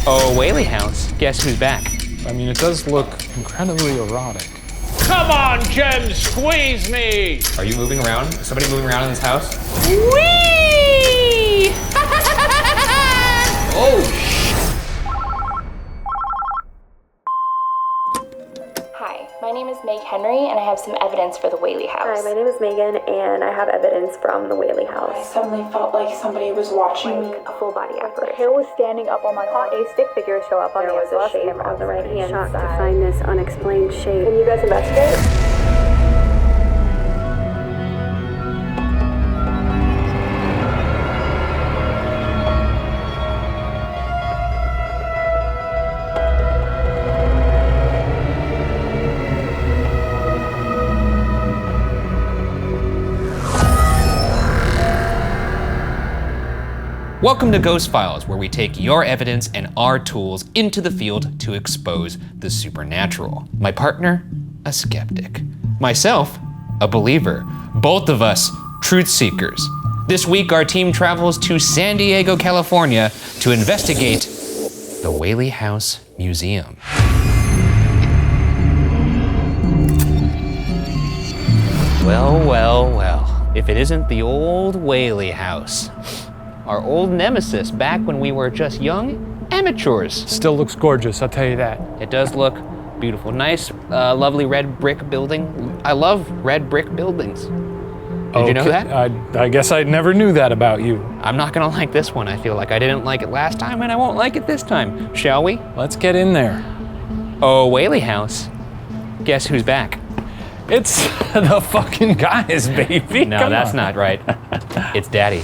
Oh, Whaley house. Guess who's back? I mean, it does look incredibly erotic. Come on, Jem, squeeze me! Are you moving around? Is somebody moving around in this house? Whee! Oh, Hi, my name is Meg Henry, and I have some evidence for the Whaley house. Hi, my name is Megan, and I have evidence from the Whaley house. I suddenly felt like somebody was watching me. A full body apparition. Hair was standing up on my arm. A stick figure show up on There the was a exhaust shape camera on the right hand Shocked side. to find this unexplained shape. Can you guys investigate? Welcome to Ghost Files, where we take your evidence and our tools into the field to expose the supernatural. My partner, a skeptic. Myself, a believer. Both of us, truth seekers. This week, our team travels to San Diego, California to investigate the Whaley House Museum. Well, well, well. If it isn't the old Whaley House. Our old nemesis back when we were just young amateurs. Still looks gorgeous, I'll tell you that. It does look beautiful. Nice, lovely red brick building. I love red brick buildings. Did you know that? I guess I never knew that about you. I'm not gonna like this one, I feel like. I didn't like it last time and I won't like it this time. Shall we? Let's get in there. Oh, Whaley House. Guess who's back? It's the fucking guys, baby. No, Come that's on. not right. It's Daddy.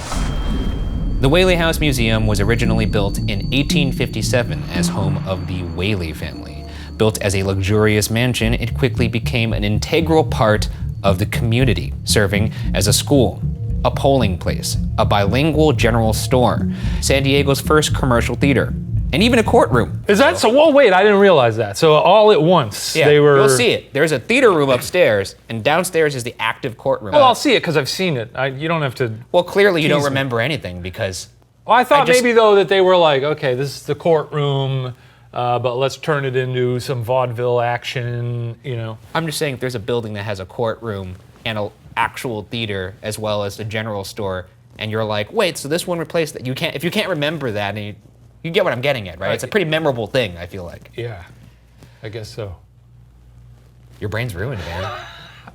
The Whaley House Museum was originally built in 1857 as home of the Whaley family. Built as a luxurious mansion, it quickly became an integral part of the community, serving as a school, a polling place, a bilingual general store, San Diego's first commercial theater, and even a courtroom. Is that so? Well, wait, I didn't realize that. So all at once, Yeah, they were. you'll see it. There's a theater room upstairs, and downstairs is the active courtroom. Well, I'll see it because I've seen it. You don't have to. Well, clearly you don't tease me. remember anything because. Well, I thought just- maybe though that they were like, okay, this is the courtroom, but let's turn it into some vaudeville action, you know. I'm just saying if there's a building that has a courtroom and an actual theater as well as a general store, and you're like, wait, so this one replaced that? If you can't remember that, and you get what I'm getting at, right? It's a pretty memorable thing, I feel like. Yeah, I guess so. Your brain's ruined, man.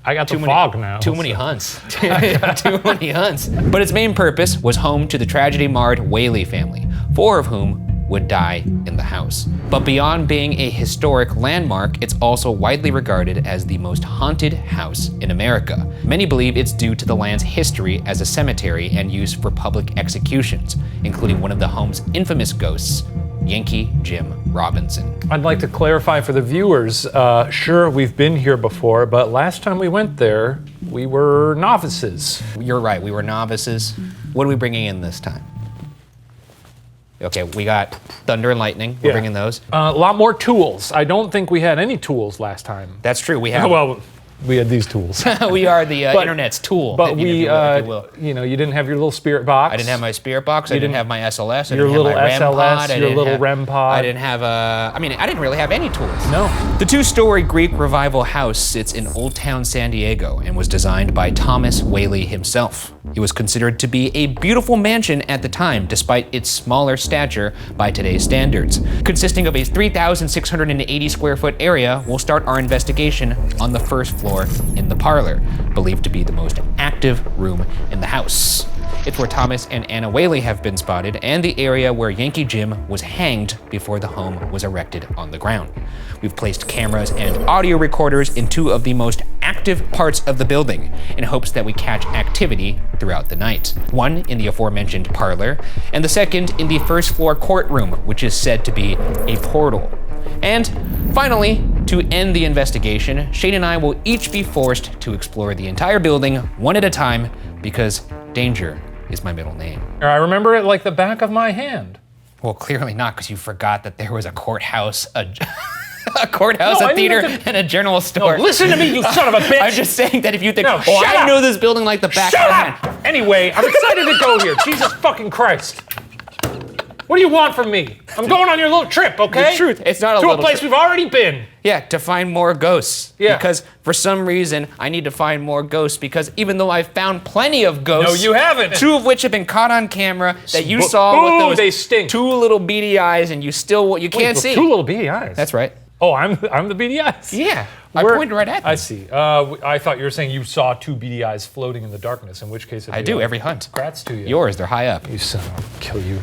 I got the fog now. Too many hunts. Too many hunts. But its main purpose was home to the tragedy-marred Whaley family, 4 of whom would die in the house. But beyond being a historic landmark, it's also widely regarded as the most haunted house in America. Many believe it's due to the land's history as a cemetery and use for public executions, including one of the home's infamous ghosts, Yankee Jim Robinson. I'd like to clarify for the viewers, sure, we've been here before, but last time we went there, we were novices. You're right, we were novices. What are we bringing in this time? Okay, we got thunder and lightning. We're bringing those. A lot more tools. I don't think we had any tools last time. That's true. We have. Well, we had these tools. We are the internet's tool. But if we, you will. you know, you didn't have your little spirit box. I didn't have my spirit box. I didn't have my SLS. I your didn't little have my REM pod. SLS, your little REM pod. I didn't have I didn't really have any tools. No. The 2-story Greek Revival house sits in Old Town San Diego and was designed by Thomas Whaley himself. It was considered to be a beautiful mansion at the time, despite its smaller stature by today's standards. Consisting of a 3,680 square foot area, we'll start our investigation on the first floor in the parlor, believed to be the most active room in the house. It's where Thomas and Anna Whaley have been spotted, and the area where Yankee Jim was hanged before the home was erected on the ground. We've placed cameras and audio recorders in 2 of the most active parts of the building in hopes that we catch activity throughout the night. One in the aforementioned parlor, and the second in the first floor courtroom, which is said to be a portal. And finally, to end the investigation, Shane and I will each be forced to explore the entire building one at a time because danger is my middle name. I remember it like the back of my hand. Well, clearly not, because you forgot that there was a courthouse, a courthouse, No, a I mean theater, that and a general store. No, listen to me, you son of a bitch! I'm just saying that if you think, No, oh, shut I up! know this building like the back Shut of my up! hand. Anyway, I'm excited to go here. Jesus fucking Christ. What do you want from me? I'm going on your little trip, okay? The truth, it's not a to little a place trip. we've already been. Yeah, to find more ghosts. Yeah. Because for some reason, I need to find more ghosts because even though I've found plenty of ghosts. No, you haven't. 2 of which have been caught on camera that you saw with those they stink. 2 little beady eyes and you can't see. 2 little beady eyes. That's right. Oh, I'm the beady eyes? Yeah, I pointed right at them. I see. I thought you were saying you saw 2 beady eyes floating in the darkness, in which case I do every hunt. Congrats to you. Yours, they're high up. You son of I'll kill you.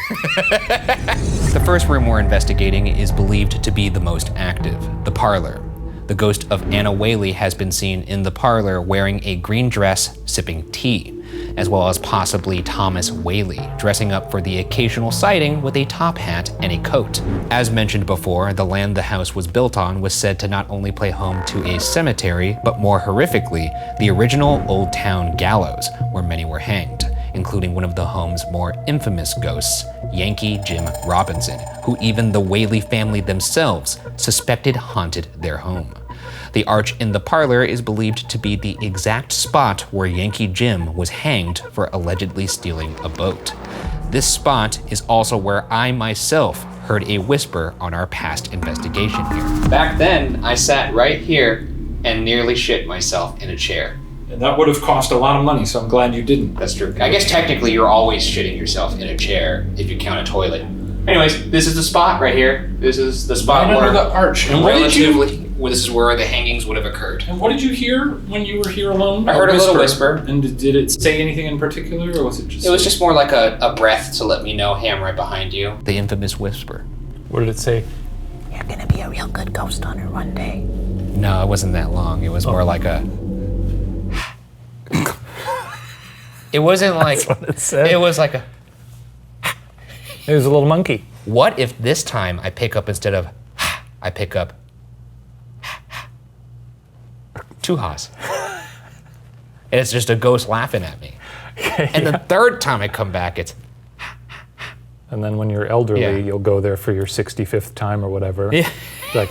The first room we're investigating is believed to be the most active, the parlor. The ghost of Anna Whaley has been seen in the parlor wearing a green dress, sipping tea, as well as possibly Thomas Whaley, dressing up for the occasional sighting with a top hat and a coat. As mentioned before, the land the house was built on was said to not only play home to a cemetery, but more horrifically, the original Old Town Gallows, where many were hanged, including one of the home's more infamous ghosts, Yankee Jim Robinson, who even the Whaley family themselves suspected haunted their home. The arch in the parlor is believed to be the exact spot where Yankee Jim was hanged for allegedly stealing a boat. This spot is also where I myself heard a whisper on our past investigation here. Back then, I sat right here and nearly shit myself in a chair. And that would have cost a lot of money, so I'm glad you didn't. That's true. I guess technically you're always shitting yourself in a chair if you count a toilet. Anyways, this is the spot right here. This is the spot Right where under the arch. And this is where the hangings would have occurred. And what did you hear when you were here alone? I heard a little whisper. And did it say anything in particular, or was it just... It was just more like a breath to let me know, hey, I'm right behind you. The infamous whisper. What did it say? You're gonna be a real good ghost hunter one day. No, it wasn't that long. It was more like a... It wasn't like... That's what it said. It was like a... It was a little monkey. What if this time I pick up instead of I pick up 2 ha's? And it's just a ghost laughing at me. And the third time I come back, it's... And then when you're elderly, Yeah. you'll go there for your 65th time or whatever. Yeah. Like,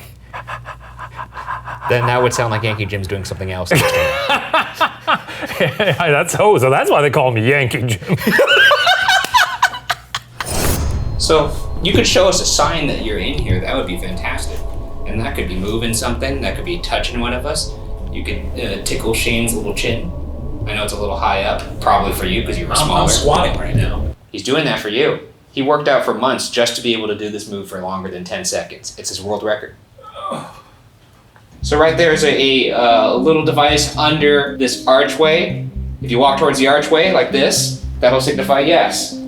Then that would sound like Yankee Jim's doing something else. so that's why they call me Yankee Jim. So you could show us a sign that you're in here. That would be fantastic. And that could be moving something. That could be touching one of us. You could tickle Shane's little chin. I know it's a little high up, probably for you because you were smaller. I'm squatting right now. He's doing that for you. He worked out for months just to be able to do this move for longer than 10 seconds. It's his world record. So right there's a little device under this archway. If you walk towards the archway like this, that'll signify yes.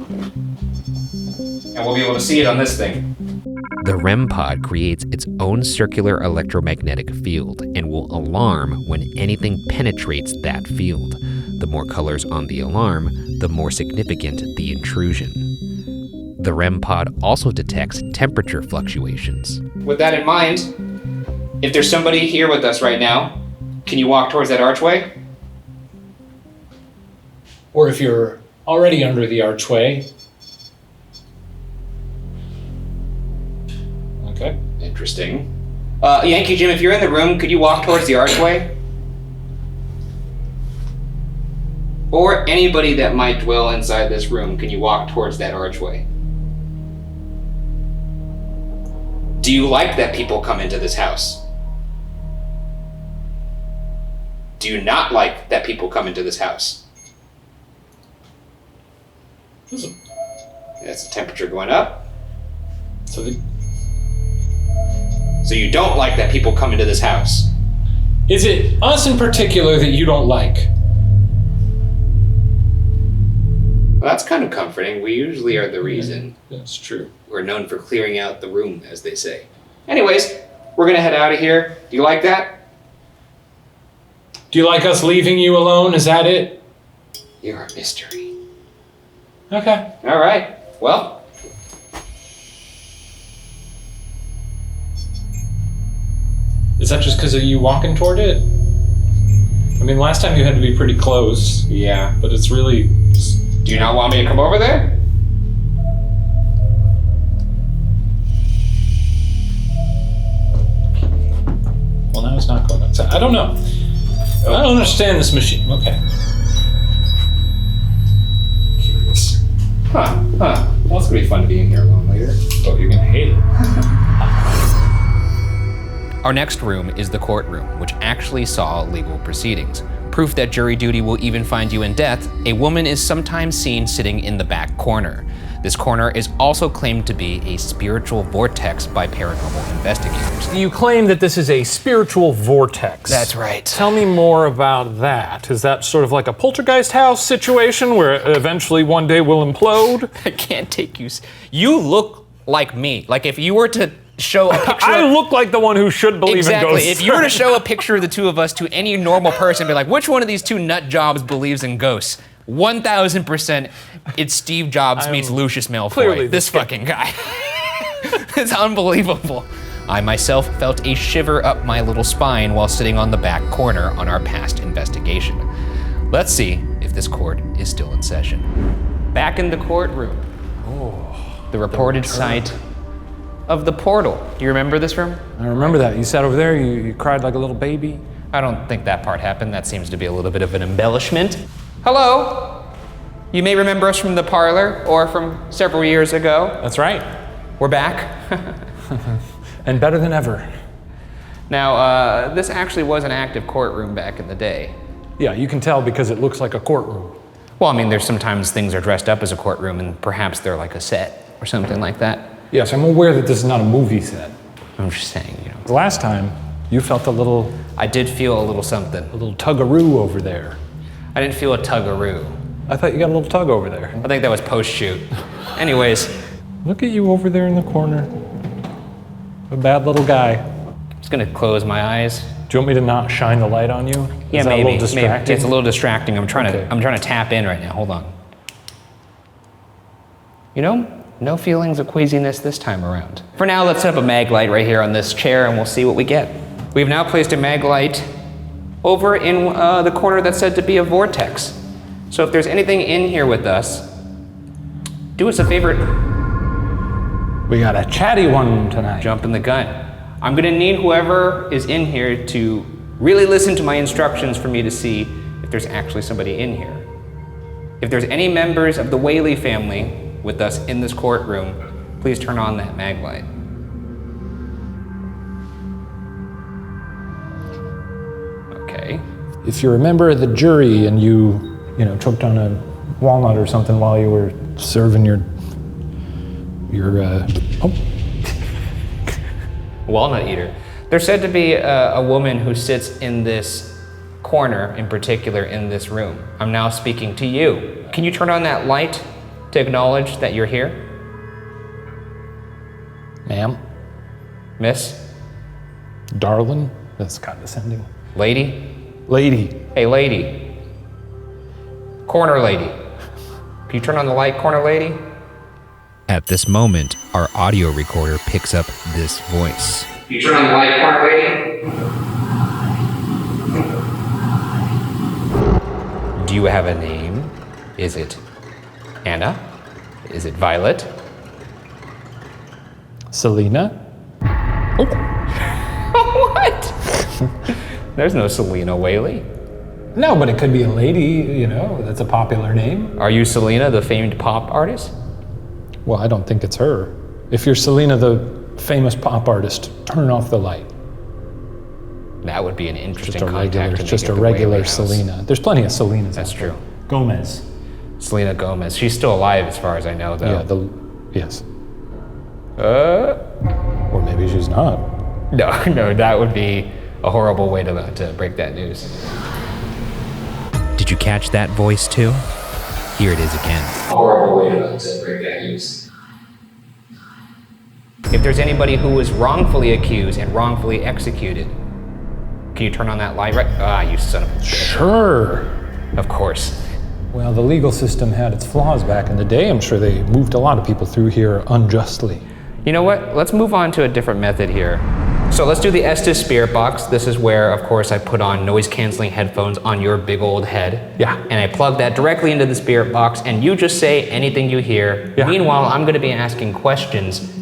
And we'll be able to see it on this thing. The REM pod creates its own circular electromagnetic field and will alarm when anything penetrates that field. The more colors on the alarm, the more significant the intrusion. The REM pod also detects temperature fluctuations. With that in mind, if there's somebody here with us right now, can you walk towards that archway? Or if you're already under the archway. Okay. Interesting. Yankee Jim, if you're in the room, could you walk towards the archway? Or anybody that might dwell inside this room, can you walk towards that archway? Do you like that people come into this house? Do you not like that people come into this house? That's the temperature going up. So you don't like that people come into this house? is it us in particular that you don't like? Well, that's kind of comforting. We usually are the reason. That's true. We're known for clearing out the room, as they say. Anyways, we're gonna head out of here. Do you like that? Do you like us leaving you alone? Is that it? You're a mystery. Okay. All right. Well. Is that just because of you walking toward it? I mean, last time you had to be pretty close. Yeah. But it's really... Do you not want me to come over there? Well, now it's not going outside. I don't know. I don't understand this machine. Okay. Curious. Huh. Well, it's gonna be fun to be in here alone later. But you're gonna hate it. Our next room is the courtroom, which actually saw legal proceedings. Proof that jury duty will even find you in death, a woman is sometimes seen sitting in the back corner. This corner is also claimed to be a spiritual vortex by paranormal investigators. You claim that this is a spiritual vortex. That's right. Tell me more about that. Is that sort of like a poltergeist house situation where eventually one day will implode? I can't take you. You look like me. Like if you were to show a picture. I look like the one who should believe in ghosts. Exactly. If you were to show a picture of the two of us to any normal person, be like, which one of these two nut jobs believes in ghosts? 1,000%, it's Steve Jobs meets Lucius Malfoy. This fucking guy. It's unbelievable. I myself felt a shiver up my little spine while sitting on the back corner on our past investigation. Let's see if this court is still in session. Back in the courtroom. The reported site of the portal. Do you remember this room? I remember that. You sat over there, you cried like a little baby. I don't think that part happened. That seems to be a little bit of an embellishment. Hello. You may remember us from the parlor or from several years ago. That's right. We're back. And better than ever. Now, this actually was an active courtroom back in the day. Yeah, you can tell because it looks like a courtroom. Well, I mean, there's sometimes things are dressed up as a courtroom and perhaps they're like a set or something like that. Yes, I'm aware that this is not a movie set. I'm just saying, you know. The last time, you felt a little... I did feel a little something. A little tug-a-roo over there. I didn't feel a tug-a-roo. I thought you got a little tug over there. I think that was post-shoot. Anyways. Look at you over there in the corner. A bad little guy. I'm just gonna close my eyes. Do you want me to not shine the light on you? Yeah, is that maybe. a little distracting? Maybe. It's a little distracting. I'm trying to tap in right now. Hold on. You know, no feelings of queasiness this time around. For now, let's set up a mag light right here on this chair and we'll see what we get. We've now placed a mag light over in the corner that's said to be a vortex. So if there's anything in here with us, do us a favor. We got a chatty one tonight. Jump in the gun. I'm gonna need whoever is in here to really listen to my instructions for me to see if there's actually somebody in here. If there's any members of the Whaley family with us in this courtroom, please turn on that mag light. Okay. If you're a member of the jury and you choked on a walnut or something while you were serving your walnut eater. There's said to be a woman who sits in this corner, in particular in this room. I'm now speaking to you. Can you turn on that light to acknowledge that you're here? Ma'am? Miss? Darling? That's condescending. Lady? Lady. Hey, lady. Corner lady. Can you turn on the light, corner lady? At this moment, our audio recorder picks up this voice. Can you turn on the light, corner lady? Do you have a name? Is it Anna? Is it Violet? Selena? Oh. What? There's no Selena Whaley. No, but it could be a lady, that's a popular name. Are you Selena, the famed pop artist? Well, I don't think it's her. If you're Selena, the famous pop artist, turn off the light. That would be an interesting Just a regular Selena. There's plenty of Selenas. That's true. Gomez. Selena Gomez. She's still alive as far as I know, though. Yeah, yes. Or maybe she's not. No, that would be a horrible way to break that news. Did you catch that voice too? Here it is again. A horrible way to break that news. If there's anybody who was wrongfully accused and wrongfully executed, can you turn on that light right? Ah, you son of a bitch. Sure. Of course. Well, the legal system had its flaws back in the day. I'm sure they moved a lot of people through here unjustly. You know what? Let's move on to a different method here. So let's do the Estes Spirit Box. This is where, of course, I put on noise-canceling headphones on your big old head. Yeah. And I plug that directly into the Spirit Box, and you just say anything you hear. Yeah. Meanwhile, I'm gonna be asking questions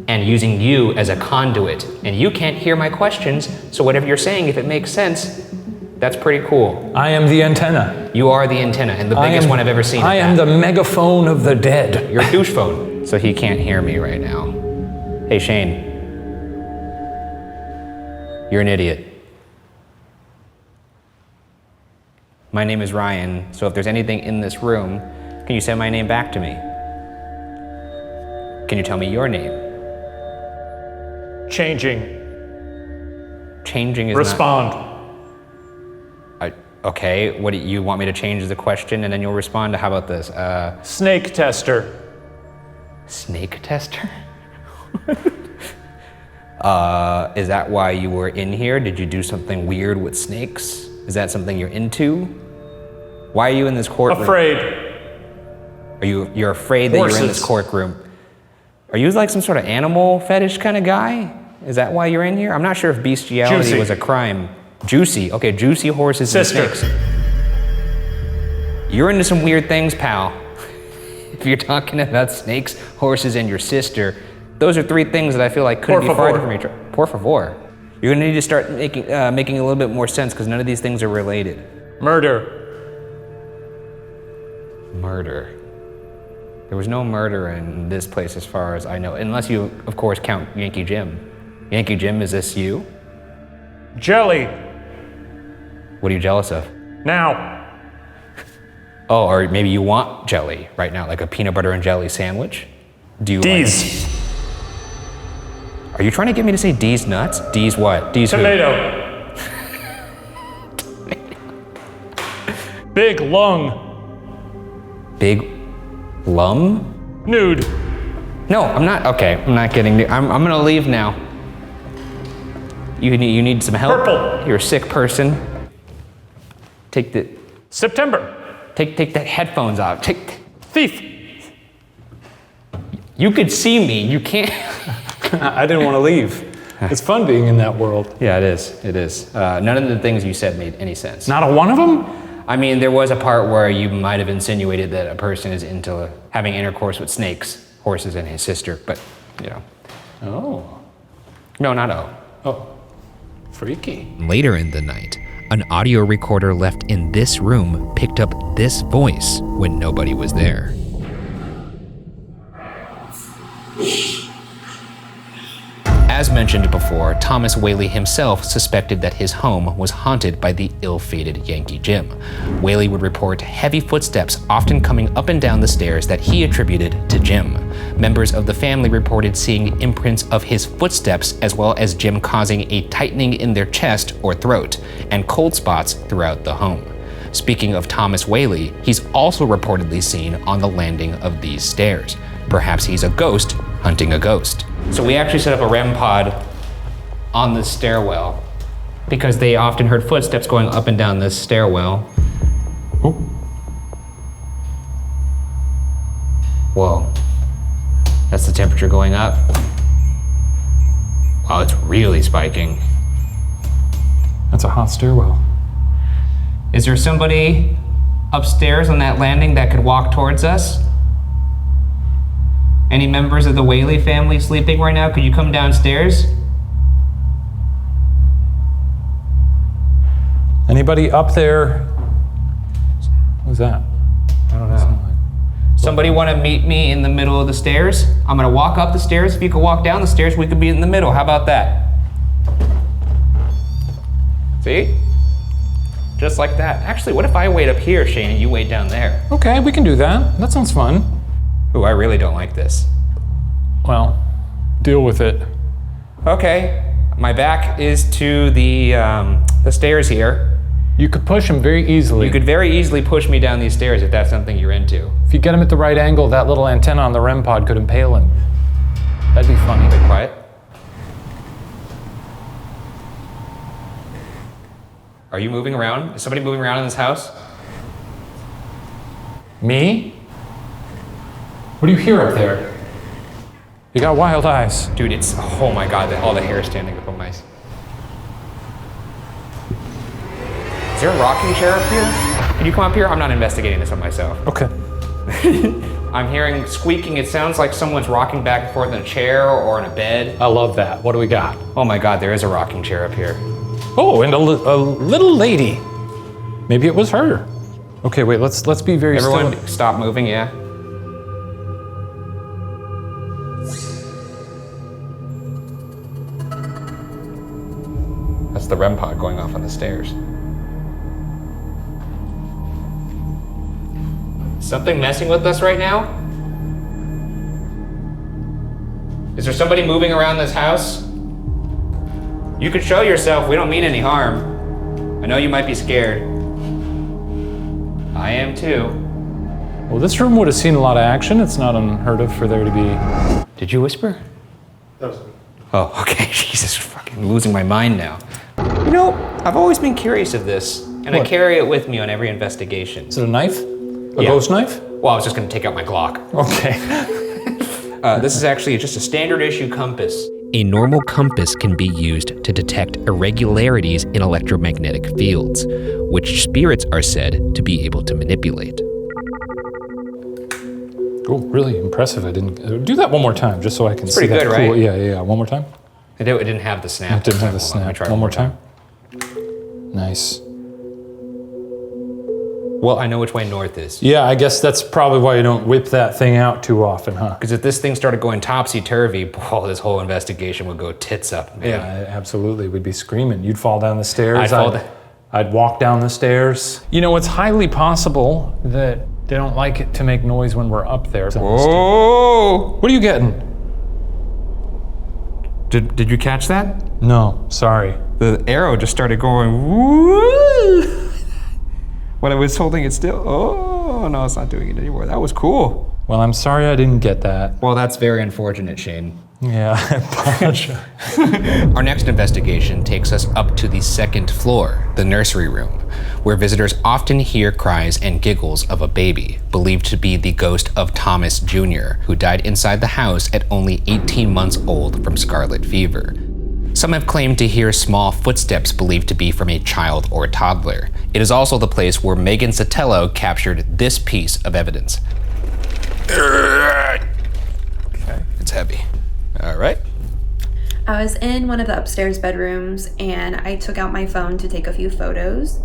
and using you as a conduit. And you can't hear my questions, so whatever you're saying, if it makes sense, That's pretty cool. I am the antenna. You are the antenna, and the biggest one I've ever seen. I am the megaphone of the dead. Your douche phone. So he can't hear me right now. Hey, Shane. You're an idiot. My name is Ryan, so if there's anything in this room, can you send my name back to me? Can you tell me your name? Changing. Changing is Respond. okay, what do you want me to change the question and then you'll respond to, how about this? Snake tester. Snake tester? Is that why you were in here? Did you do something weird with snakes? Is that something you're into? Why are you in this courtroom? Afraid. You're afraid that you're in this courtroom? Are you like some sort of animal fetish kind of guy? Is that why you're in here? I'm not sure if bestiality was a crime. Juicy, okay, juicy horses and snakes. You're into some weird things, pal. If you're talking about snakes, horses, and your sister, those are three things that I feel like couldn't be farther from each other. Por favor. You're gonna need to start making a little bit more sense because none of these things are related. Murder. Murder. There was no murder in this place as far as I know, unless you, of course, count Yankee Jim. Yankee Jim, is this you? Jelly. What are you jealous of? Now. Oh, or maybe you want jelly right now, like a peanut butter and jelly sandwich? Do you D's. Are you trying to get me to say D's nuts? D's what? D's Tomato. Big lung. Big lum? Nude. No, I'm not. Okay, I'm not getting. I'm gonna leave now. You need some help. Purple. You're a sick person. Take the. September. Take the headphones off. Thief. You could see me. You can't. I didn't want to leave. It's fun being in that world. Yeah, it is. It is. None of the things you said made any sense. Not a one of them? I mean, there was a part where you might have insinuated that a person is into having intercourse with snakes, horses, and his sister, but, you know. Oh. No, not O. Oh. Freaky. Later in the night, an audio recorder left in this room picked up this voice when nobody was there. As mentioned before, Thomas Whaley himself suspected that his home was haunted by the ill-fated Yankee Jim. Whaley would report heavy footsteps often coming up and down the stairs that he attributed to Jim. Members of the family reported seeing imprints of his footsteps as well as Jim causing a tightening in their chest or throat and cold spots throughout the home. Speaking of Thomas Whaley, he's also reportedly seen on the landing of these stairs. Perhaps he's a ghost hunting a ghost. So we actually set up a REM pod on the stairwell because they often heard footsteps going up and down this stairwell. Oh. Whoa. That's the temperature going up. Wow, it's really spiking. That's a hot stairwell. Is there somebody upstairs on that landing that could walk towards us? Any members of the Whaley family sleeping right now? Could you come downstairs? Anybody up there? What's that? I don't know. Somebody want to meet me in the middle of the stairs? I'm gonna walk up the stairs. If you could walk down the stairs, we could be in the middle. How about that? See? Just like that. Actually, what if I wait up here, Shane, and you wait down there? Okay, we can do that. That sounds fun. Ooh, I really don't like this. Well, deal with it. Okay, my back is to the stairs here. You could push him very easily. You could very easily push me down these stairs if that's something you're into. If you get him at the right angle, that little antenna on the REM pod could impale him. That'd be funny. Be quiet. Are you moving around? Is somebody moving around in this house? Me? What do you hear up there? You got wild eyes. Dude, it's, oh my God, all the hair is standing up on my... Is there a rocking chair up here? Can you come up here? I'm not investigating this on myself. Okay. I'm hearing squeaking. It sounds like someone's rocking back and forth in a chair or in a bed. I love that. What do we got? Oh my God, there is a rocking chair up here. Oh, and a little lady. Maybe it was her. Okay, wait, let's be very Everyone still. stop moving, yeah. That's the REM pod going off on the stairs. Something messing with us right now? Is there somebody moving around this house? You could show yourself, we don't mean any harm. I know you might be scared. I am too. Well, this room would have seen a lot of action. It's not unheard of for there to be... Did you whisper? That was me. Oh, okay, Jesus, fucking losing my mind now. You know, I've always been curious of this, and I What? carry it with me on every investigation. Is it a knife? A Yeah. ghost knife? Well, I was just gonna take out my Glock. Okay. This is actually just a standard issue compass. A normal compass can be used to detect irregularities in electromagnetic fields, which spirits are said to be able to manipulate. Oh, really impressive. I didn't... do that one more time, just so I can see pretty that good, cool... right? Yeah. One more time. It didn't have the snap. It didn't have the Hold on, let me snap. try One more time. Nice. Well, I know which way north is. Yeah, I guess that's probably why you don't whip that thing out too often, huh? Because if this thing started going topsy-turvy, boy, this whole investigation would go tits up, man. Yeah, absolutely. We'd be screaming. You'd fall down the stairs. I'd walk down the stairs. You know, it's highly possible that they don't like it to make noise when we're up there. Oh! What are you getting? Did you catch that? No, sorry. The arrow just started going woo! When I was holding it still. Oh, no, it's not doing it anymore. That was cool. Well, I'm sorry I didn't get that. Well, that's very unfortunate, Shane. Yeah, I apologize. Our next investigation takes us up to the second floor, the nursery room, where visitors often hear cries and giggles of a baby, believed to be the ghost of Thomas Jr., who died inside the house at only 18 months old from scarlet fever. Some have claimed to hear small footsteps believed to be from a child or toddler. It is also the place where Megan Sotelo captured this piece of evidence. Okay. It's heavy. All right. I was in one of the upstairs bedrooms and I took out my phone to take a few photos.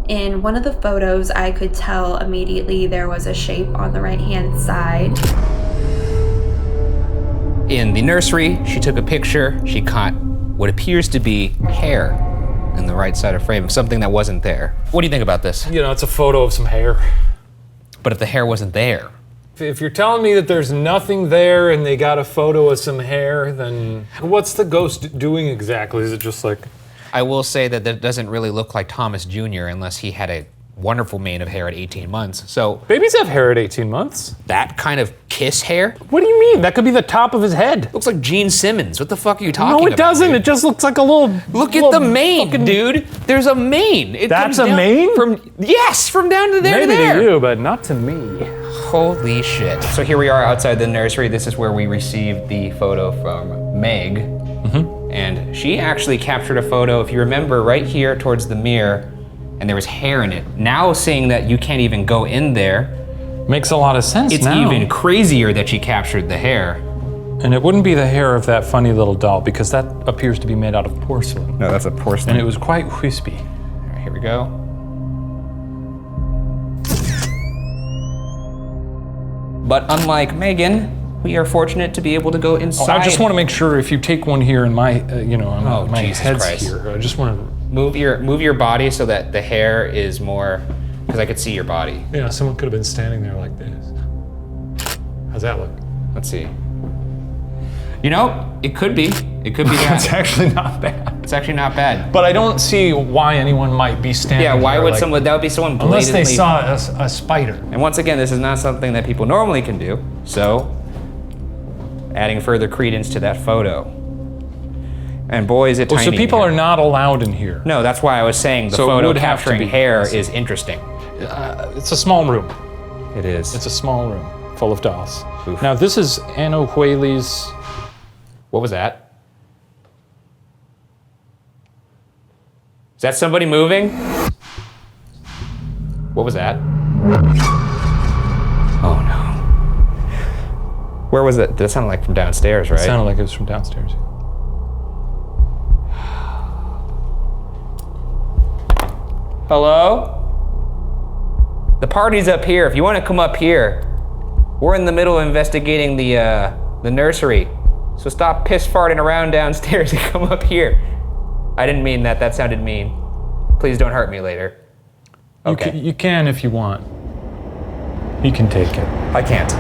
In one of the photos, I could tell immediately there was a shape on the right-hand side. In the nursery, she took a picture. She caught what appears to be hair in the right side of frame of something that wasn't there. What do you think about this? You know, it's a photo of some hair. But if the hair wasn't there, If you're telling me that there's nothing there and they got a photo of some hair, then what's the ghost doing exactly? Is it just like... I will say that that doesn't really look like Thomas Jr. unless he had a wonderful mane of hair at 18 months. So Babies have hair at 18 months. that kind of kiss hair What do you mean? That could be the top of his head. looks like Gene Simmons. What the fuck are you talking about? No, it doesn't. dude? It just looks like a little... Look at the mane, dude. There's a mane. It That's comes a down mane? From down to there Maybe to there. to you, but not to me. Holy shit. So here we are outside the nursery. This is where we received the photo from Meg. And she actually captured a photo, if you remember, right here towards the mirror, and there was hair in it. Now seeing that you can't even go in there, Makes a lot of sense it's now. even crazier that she captured the hair. And it wouldn't be the hair of that funny little doll because that appears to be made out of porcelain. No, that's a porcelain. And it was quite wispy. All right, here we go. But unlike Megan, we are fortunate to be able to go inside. I just want to make sure if you take one here in my, my Jesus head's Christ. here. I just want to... move your body so that the hair is more, because I could see your body. Yeah, someone could have been standing there like this. How's that look? Let's see. You know, it could be. It could be that. It's actually not bad. It's actually not bad. But I don't see why anyone might be standing Yeah, why there would like, someone, that would be someone blatantly. unless they saw a spider. And once again, this is not something that people normally can do. So, adding further credence to that photo. And boy, is it tiny. So people in are here. not allowed in here. No, that's why I was saying the So it photo would have to capturing be. hair is interesting. It's a small room. It is. It's a small room full of dolls. Oof. Now this is Anna Whaley's. What was that? Is that somebody moving? What was that? Oh no. Where was it? That sounded like from downstairs, right? It sounded like it was from downstairs. Hello? The party's up here. If you want to come up here. We're in the middle of investigating the nursery. So stop piss farting around downstairs and come up here. I didn't mean that. That sounded mean. Please don't hurt me later. Okay. You can if you want. You can take it. I can't.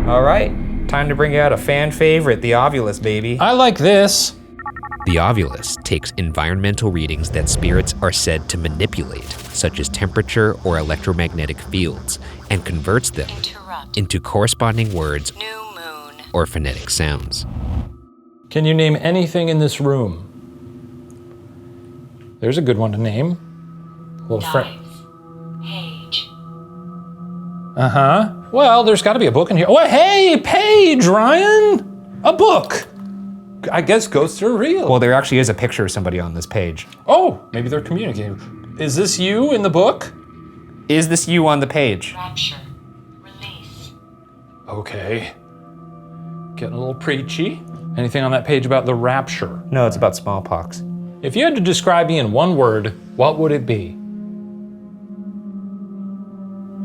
All right. Time to bring out a fan favorite, the Ovulus, baby. I like this. The Ovulus takes environmental readings that spirits are said to manipulate, such as temperature or electromagnetic fields, and converts them into corresponding words or phonetic sounds. Can you name anything in this room? There's a good one to name. Little friend. Page. Uh-huh. Well, there's got to be a book in here. Oh, hey, Page, Ryan! A book! I guess ghosts are real. Well, there actually is a picture of somebody on this page. Oh, maybe they're communicating. Is this you in the book? Is this you on the page? Rapture. Release. Okay. Getting a little preachy. Anything on that page about the rapture? No, it's about smallpox. If you had to describe me in one word, what would it be?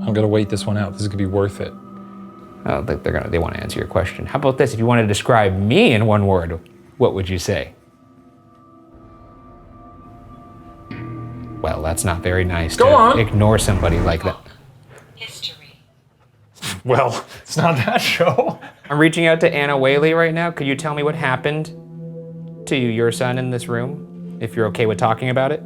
I'm gonna wait this one out. This is gonna be worth it. I don't think they want to answer your question. How about this? If you wanted to describe me in one word, what would you say? Well, that's not very nice to ignore somebody like that. History. Well, it's not that show. I'm reaching out to Anna Whaley right now. Could you tell me what happened to your son in this room, if you're okay with talking about it?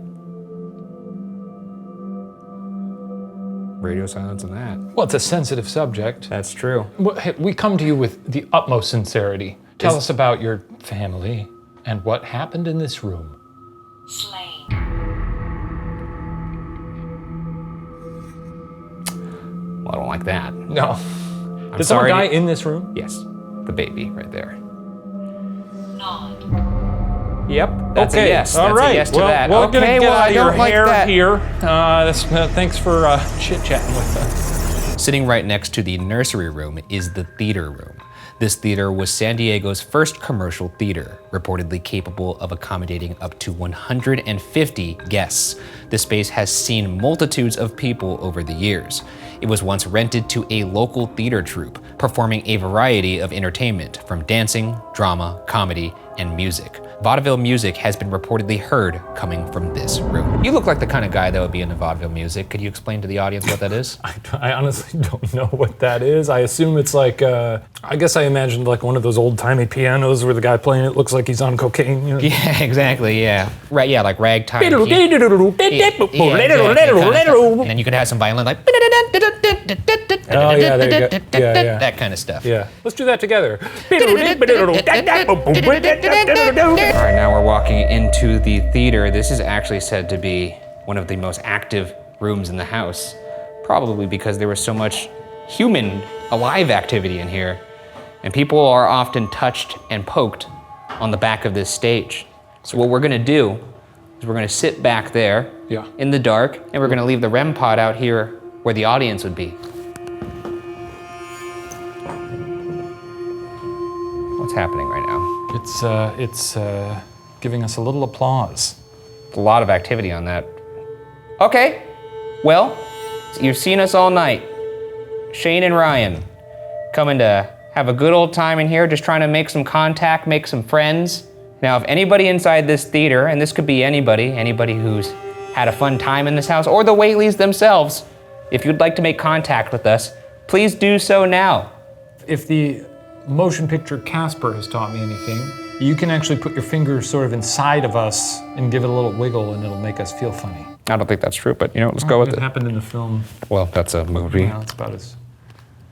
Radio silence on that. Well, it's a sensitive subject. That's true. We come to you with the utmost sincerity. Tell us about your family and what happened in this room. Slain. Well, I don't like that. No. Did someone die in this room? Yes, the baby right there. Nod. Yep, that's a yes. All That's right. a yes to well, that. We're Okay, gonna get well, out I your don't like hair that. here. Thanks for chit-chatting with us. Sitting right next to the nursery room is the theater room. This theater was San Diego's first commercial theater, reportedly capable of accommodating up to 150 guests. The space has seen multitudes of people over the years. It was once rented to a local theater troupe, performing a variety of entertainment, from dancing, drama, comedy, and music. Vaudeville music has been reportedly heard coming from this room. You look like the kind of guy that would be into vaudeville music. Could you explain to the audience what that is? I honestly don't know what that is. I assume it's like, I guess I imagined like one of those old-timey pianos where the guy playing it looks like he's on cocaine. You know? Yeah, exactly, yeah. Right, yeah, like ragtime. And then you could have some violin like... Oh, yeah, there you go. Yeah. That kind of stuff. Yeah. Let's do that together. All right, now we're walking into the theater. This is actually said to be one of the most active rooms in the house, probably because there was so much human, alive activity in here. And people are often touched and poked on the back of this stage. So what we're gonna do is we're gonna sit back there in the dark, and we're gonna leave the REM pod out here where the audience would be. What's happening right now? It's giving us a little applause. A lot of activity on that. Okay, well, you've seen us all night. Shane and Ryan, coming to have a good old time in here, just trying to make some contact, make some friends. Now, if anybody inside this theater, and this could be anybody who's had a fun time in this house, or the Whaleys themselves, if you'd like to make contact with us, please do so now. If the motion picture Casper has taught me anything, you can actually put your fingers sort of inside of us and give it a little wiggle, and it'll make us feel funny. I don't think that's true, but let's go with it. It happened in the film. Well, that's a movie. Well, it's about as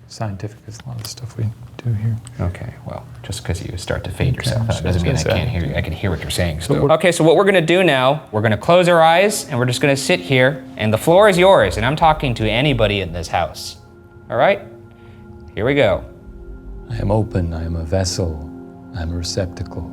scientific as a lot of the stuff we do here. Okay, well, just because you start to fade yourself out doesn't mean I can't hear you. I can hear what you're saying still. So okay, so what we're gonna do now, we're gonna close our eyes and we're just gonna sit here, and the floor is yours, and I'm talking to anybody in this house. All right? Here we go. I am open, I am a vessel, I am a receptacle.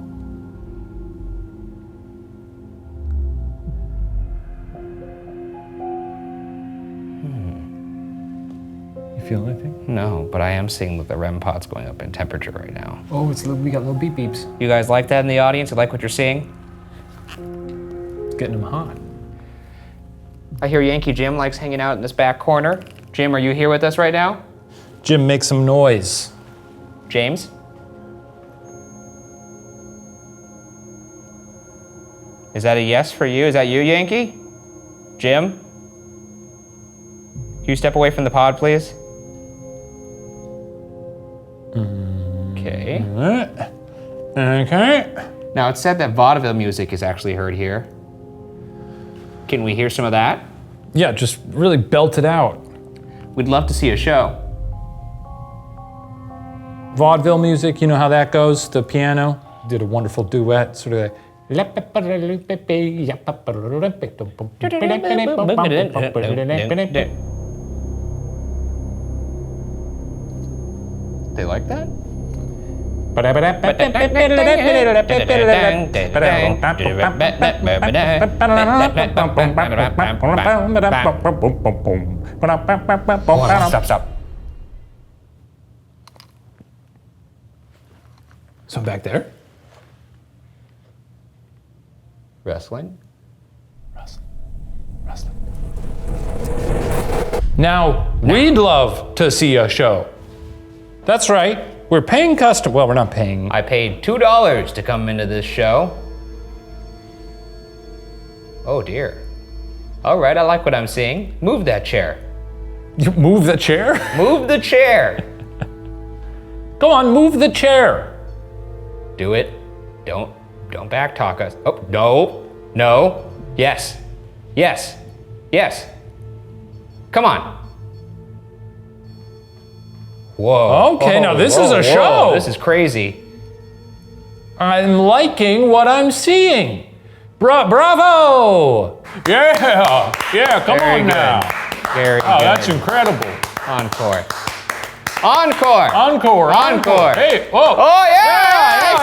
You feel anything? No, but I am seeing that the REM pod's going up in temperature right now. Oh, we got little beep beeps. You guys like that in the audience? You like what you're seeing? It's getting them hot. I hear Yankee Jim likes hanging out in this back corner. Jim, are you here with us right now? Jim, make some noise. James? Is that a yes for you? Is that you, Yankee? Jim? Can you step away from the pod, please? Okay. Okay. Now, it's said that vaudeville music is actually heard here. Can we hear some of that? Yeah, just really belt it out. We'd love to see a show. Vaudeville music, you know how that goes? The piano did a wonderful duet, sort of like. They like that? Stop. So back there? Wrestling? Now, we'd love to see a show. That's right. We're paying custom. Well, we're not paying. I paid $2 to come into this show. Oh dear. All right, I like what I'm seeing. Move that chair. You move the chair? Move the chair. Go on, move the chair. Do it. Don't backtalk us. Oh, no. Yes. Come on. Whoa. Okay, now this is a show. This is crazy. I'm liking what I'm seeing. Bravo! Yeah, come Very on good. now. Very Oh, good. that's incredible. Encore. Hey, whoa. Oh yeah!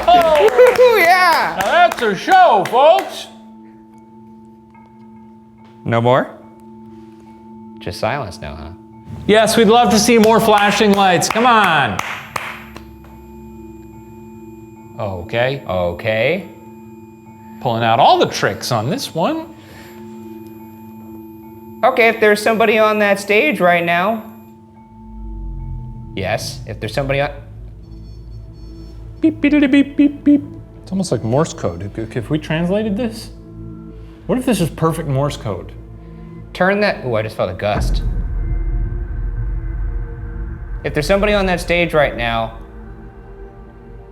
Oh yeah! Now that's a show, folks. No more? Just silence now, huh? Yes, we'd love to see more flashing lights. Come on. Okay. Pulling out all the tricks on this one. Okay, if there's somebody on that stage right now. Yes, if there's somebody on. Beep, beep, beep, beep, beep. It's almost like Morse code. If we translated this, what if this is perfect Morse code? Turn that. Ooh, I just felt a gust. If there's somebody on that stage right now,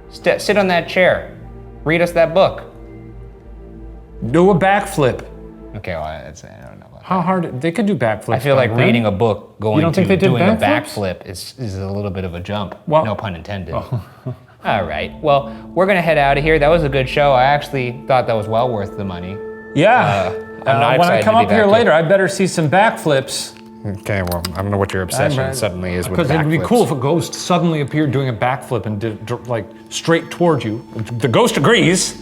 sit on that chair. Read us that book. Do a backflip. Okay, well, I don't know. How hard? They could do backflips. I feel like reading a book going don't to think they did doing a backflips? backflip is a little bit of a jump. Well- No pun intended. All right. Well, we're gonna head out of here. That was a good show. I actually thought that was well worth the money. Yeah. I'm not when I excited come to be up here back later, I better see some backflips. Okay. Well, I don't know what your obsession suddenly is with backflips. Because it'd be cool if a ghost suddenly appeared doing a backflip and did like straight towards you. The ghost agrees.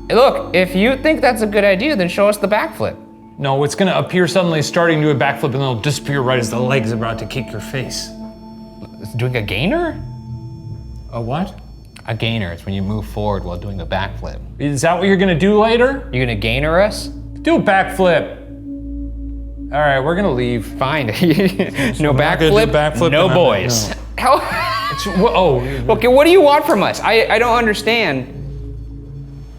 Hey, look, if you think that's a good idea, then show us the backflip. No, it's gonna appear suddenly starting to do a backflip and then it'll disappear right as the leg's about to kick your face. It's doing a gainer? A what? A gainer. It's when you move forward while doing a backflip. Is that what you're gonna do later? You gonna gainer us? Do a backflip. All right, we're gonna leave. Fine. No We're not gonna do backflip, no and boys. no. How? Okay, what do you want from us? I don't understand.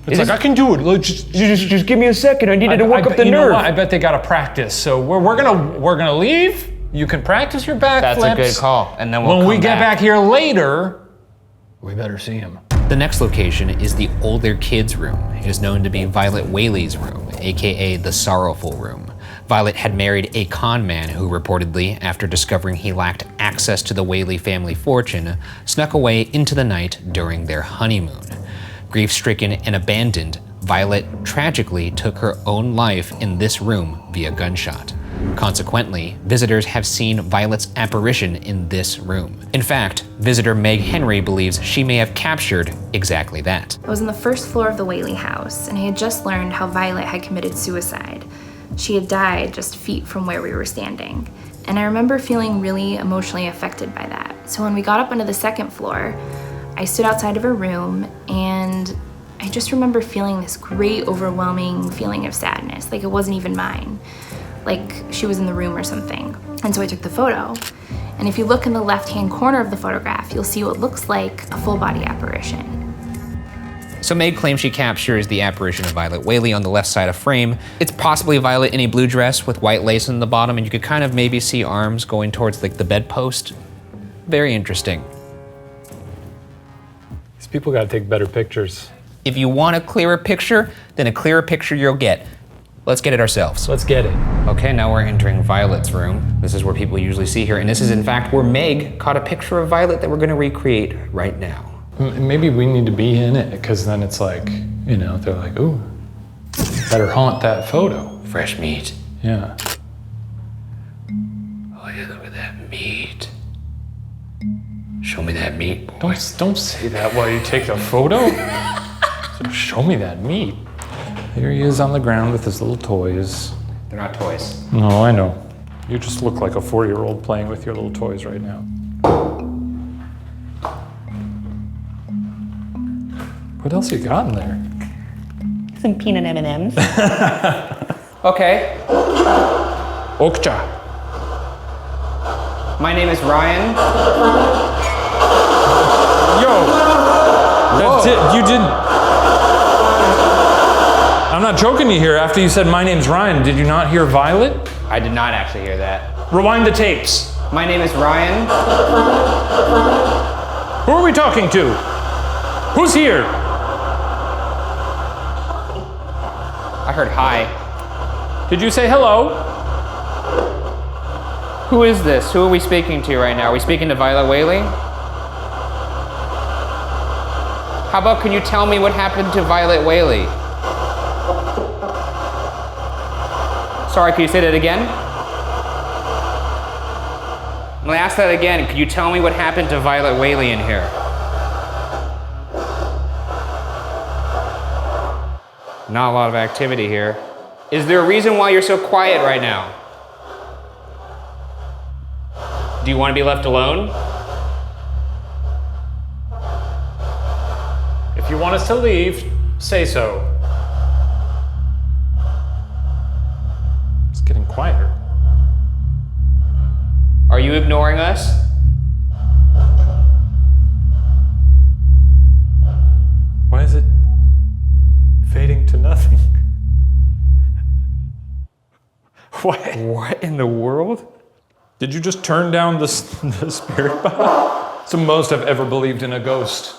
It's like, I can do it. Just give me a second. I needed to work up the you know nerve. what? I bet they gotta practice. So we're gonna leave. You can practice your backflips. That's a good call. And then when we get back here later, we better see him. The next location is the older kids' room. It is known to be Violet Whaley's room, aka the Sorrowful Room. Violet had married a con man who reportedly, after discovering he lacked access to the Whaley family fortune, snuck away into the night during their honeymoon. Grief-stricken and abandoned, Violet tragically took her own life in this room via gunshot. Consequently, visitors have seen Violet's apparition in this room. In fact, visitor Meg Henry believes she may have captured exactly that. I was on the first floor of the Whaley house, and I had just learned how Violet had committed suicide. She had died just feet from where we were standing. And I remember feeling really emotionally affected by that. So when we got up onto the second floor, I stood outside of her room and I just remember feeling this great, overwhelming feeling of sadness, like it wasn't even mine, like she was in the room or something. And so I took the photo. And if you look in the left-hand corner of the photograph, you'll see what looks like a full-body apparition. So Meg claims she captures the apparition of Violet Whaley on the left side of frame. It's possibly Violet in a blue dress with white lace on the bottom, and you could kind of maybe see arms going towards like the bedpost. Very interesting. These people gotta take better pictures. If you want a clearer picture, then a clearer picture you'll get. Let's get it ourselves. Let's get it. Okay, now we're entering Violet's room. This is where people usually see her, and this is in fact where Meg caught a picture of Violet that we're gonna recreate right now. Maybe we need to be in it, because then it's like, you know, they're like, ooh, better haunt that photo. Fresh meat. Yeah. Oh yeah, look at that meat. Show me that meat, boy. Don't say that while you take the photo. So show me that meat. Here he is on the ground with his little toys. They're not toys. No, I know. You just look like a 4-year-old playing with your little toys right now. What else you got in there? Some peanut M&Ms. Okay. Okja. My name is Ryan. Yo! That's it. You didn't. I'm not joking you here. After you said my name's Ryan, did you not hear Violet? I did not actually hear that. Rewind the tapes. My name is Ryan. Who are we talking to? Who's here? I heard hi. Did you say hello? Who is this? Who are we speaking to right now? Are we speaking to Violet Whaley? How about, can you tell me what happened to Violet Whaley? Sorry, can you say that again? I'm gonna ask that again. Could you tell me what happened to Violet Whaley in here? Not a lot of activity here. Is there a reason why you're so quiet right now? Do you want to be left alone? If you want us to leave, say so. It's getting quieter. Are you ignoring us? Why is it fading to nothing? What in the world? Did you just turn down the spirit box? It's the most I've ever believed in a ghost.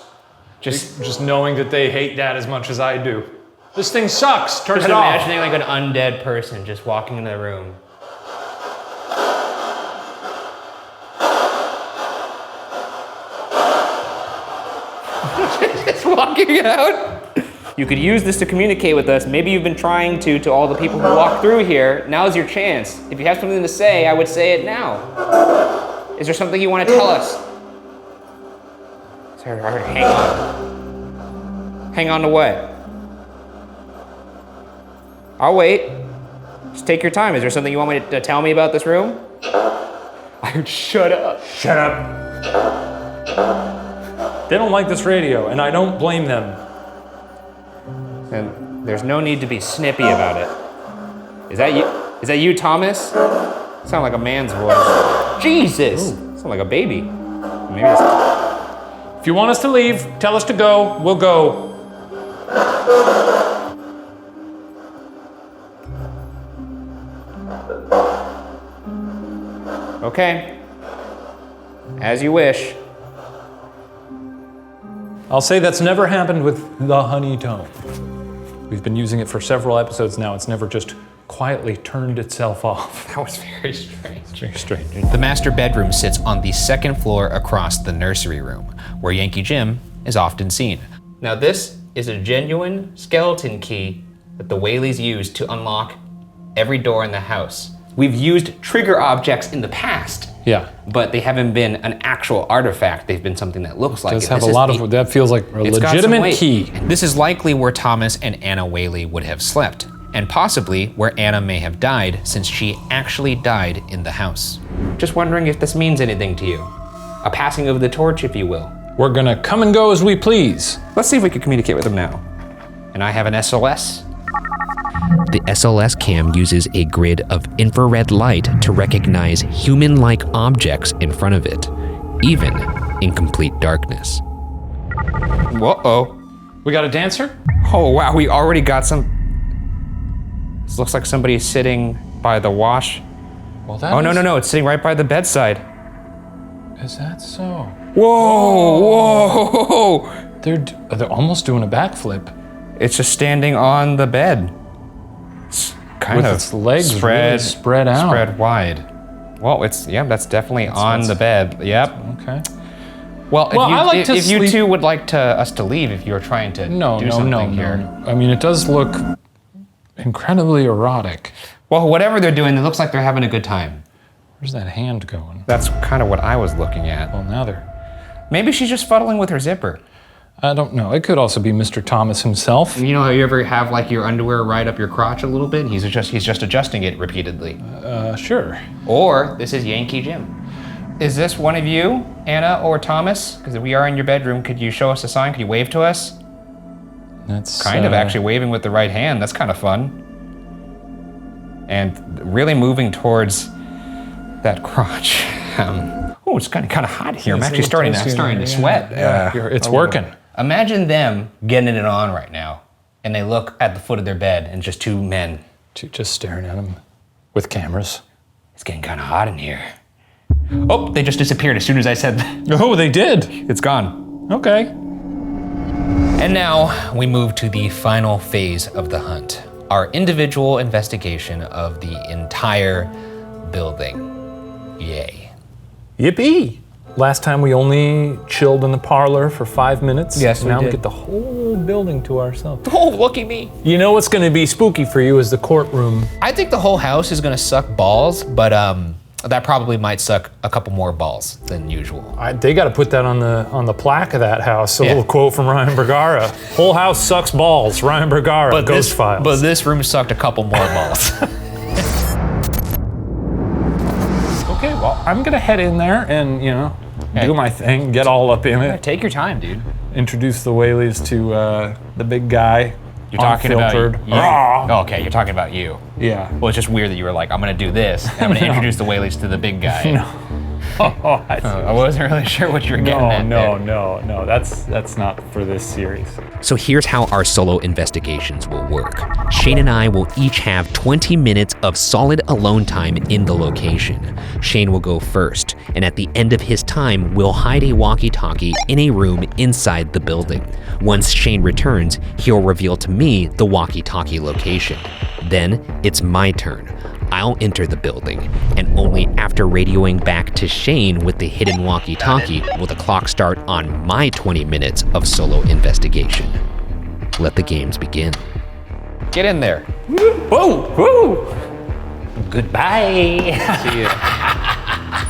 Just knowing that they hate that as much as I do. This thing sucks. Turn it off. Imagining like an undead person just walking in the room. Just walking out. You could use this to communicate with us. Maybe you've been trying to all the people who walk through here. Now's your chance. If you have something to say, I would say it now. Is there something you want to tell us? Sorry, hang on. Hang on to what? I'll wait. Just take your time. Is there something you want me to tell me about this room? Shut up. Shut up. They don't like this radio, and I don't blame them. And there's no need to be snippy about it. Is that you? Is that you, Thomas? Sound like a man's voice. Jesus! Sound like a baby. Maybe it's... If you want us to leave, tell us to go, we'll go. Okay. As you wish. I'll say that's never happened with the honey tone. We've been using it for several episodes now. It's never just quietly turned itself off. That was very strange. It's very strange. The master bedroom sits on the second floor across the nursery room, where Yankee Jim is often seen. Now this is a genuine skeleton key that the Whaleys used to unlock every door in the house. We've used trigger objects in the past. Yeah. But they haven't been an actual artifact. They've been something that looks like it. Does have a lot of, that feels like a legitimate key. This is likely where Thomas and Anna Whaley would have slept, and possibly where Anna may have died, since she actually died in the house. Just wondering if this means anything to you. A passing of the torch, if you will. We're gonna come and go as we please. Let's see if we can communicate with them now. And I have an SLS. The SLS cam uses a grid of infrared light to recognize human-like objects in front of it, even in complete darkness. Whoa-oh. We got a dancer? Oh wow, we already got some... This looks like somebody sitting by the wash. Well, that no, it's sitting right by the bedside. Is that so? Whoa! They're almost doing a backflip. It's just standing on the bed. It's kind With of its legs spread, really spread out. Spread wide. Well, that's definitely on the bed. Yep. Okay. Well, if you sleep- two would like us to leave, if you're trying to do something here. No. I mean, it does look incredibly erotic. Well, whatever they're doing, it looks like they're having a good time. Where's that hand going? That's kind of what I was looking at. Well, now they're... Maybe she's just fuddling with her zipper. I don't know. It could also be Mr. Thomas himself. You know how you ever have like your underwear right up your crotch a little bit? He's just adjusting it repeatedly. Sure. Or this is Yankee Jim. Is this one of you, Anna or Thomas? Because we are in your bedroom. Could you show us a sign? Could you wave to us? That's kind of actually waving with the right hand. That's kind of fun. And really moving towards that crotch. Oh, it's kind of hot here. I'm actually starting to sweat. It's working. Imagine them getting it on right now, and they look at the foot of their bed, and just two men. Just staring at them with cameras. It's getting kind of hot in here. Oh, they just disappeared as soon as I said that. Oh, they did. It's gone. Okay. And now we move to the final phase of the hunt. Our individual investigation of the entire building. Yay. Yippee! Last time we only chilled in the parlor for 5 minutes. Yes, now we we did. get the whole building to ourselves. Oh, look at me. You know what's gonna be spooky for you is the courtroom. I think the whole house is gonna suck balls, but that probably might suck a couple more balls than usual. They got to put that on the plaque of that house. A Yeah. little quote from Ryan Bergara. Whole house sucks balls. Ryan Bergara. Ghost Files. But this room sucked a couple more balls. Okay, well, I'm gonna head in there and do my thing, get all up in it. Take your time, dude. Introduce the Whaleys to the big guy. You're talking about unfiltered. you. Oh, okay, you're talking about you. Yeah. Well, it's just weird that you were like, I'm gonna do this. And I'm gonna introduce the Whaleys to the big guy. No. I wasn't really sure what you were getting at there. No. That's not for this series. So here's how our solo investigations will work. Shane and I will each have 20 minutes of solid alone time in the location. Shane will go first, and at the end of his time, we'll hide a walkie-talkie in a room inside the building. Once Shane returns, he'll reveal to me the walkie-talkie location. Then it's my turn. I'll enter the building, and only after radioing back to Shane with the hidden walkie-talkie will the clock start on my 20 minutes of solo investigation. Let the games begin. Get in there. Whoa! Goodbye. See ya.